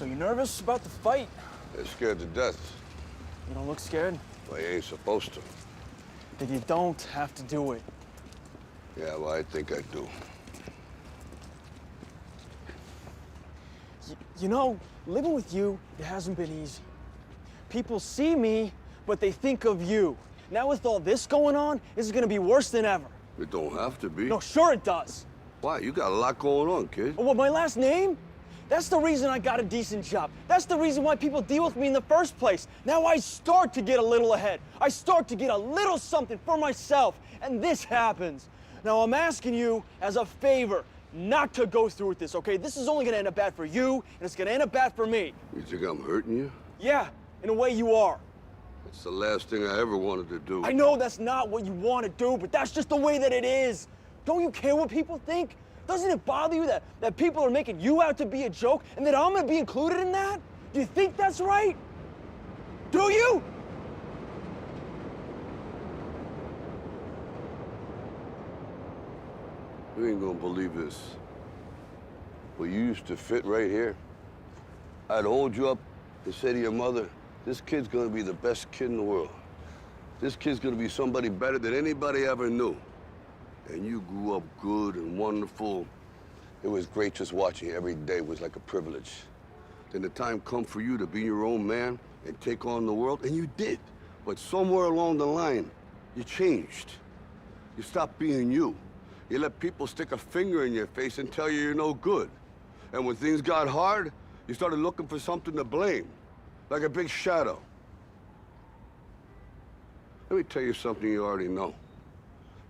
So you nervous about the fight? They're scared to death. You don't look scared? Well, you ain't supposed to. Then you don't have to do it. Yeah, well, I think I do. You know, living with you, it hasn't been easy. People see me, but they think of you. Now with all this going on, this is gonna be worse than ever. It don't have to be. No, sure it does. Why? You got a lot going on, kid. Oh, what, my last name? That's the reason I got a decent job. That's the reason why people deal with me in the first place. Now I start to get a little ahead. I start to get a little something for myself, and this happens. Now I'm asking you as a favor not to go through with this, okay? This is only gonna end up bad for you, and it's gonna end up bad for me. You think I'm hurting you? Yeah, in a way you are. It's the last thing I ever wanted to do. I know that's not what you want to do, but that's just the way that it is. Don't you care what people think? Doesn't it bother you that people are making you out to be a joke and that I'm gonna be included in that? Do you think that's right? Do you? You ain't gonna believe this. Well, you used to fit right here. I'd hold you up and say to your mother, this kid's gonna be the best kid in the world. This kid's gonna be somebody better than anybody ever knew. And you grew up good and wonderful. It was great just watching you every day. It was like a privilege. Then the time come for you to be your own man and take on the world, and you did. But somewhere along the line, you changed. You stopped being you. You let people stick a finger in your face and tell you you're no good. And when things got hard, you started looking for something to blame, like a big shadow. Let me tell you something you already know.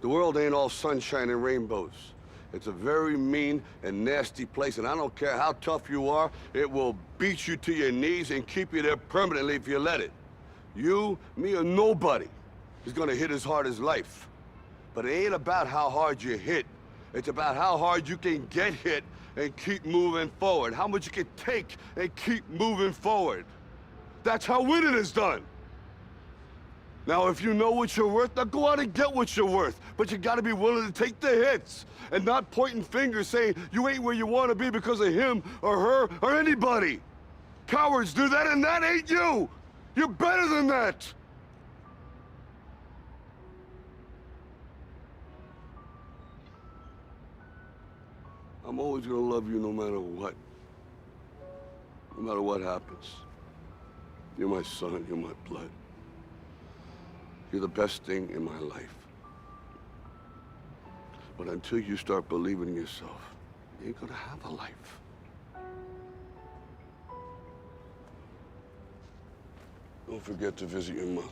The world ain't all sunshine and rainbows. It's a very mean and nasty place, and I don't care how tough you are, it will beat you to your knees and keep you there permanently if you let it. You, me, or nobody is gonna hit as hard as life. But it ain't about how hard you hit. It's about how hard you can get hit and keep moving forward. How much you can take and keep moving forward. That's how winning is done. Now, if you know what you're worth, now go out and get what you're worth. But you gotta be willing to take the hits and not pointing fingers saying you ain't where you wanna be because of him or her or anybody. Cowards do that, and that ain't you. You're better than that. I'm always gonna love you no matter what. No matter what happens. You're my son, you're my blood. You're the best thing in my life. But until you start believing in yourself, you ain't gonna have a life. Don't forget to visit your mother.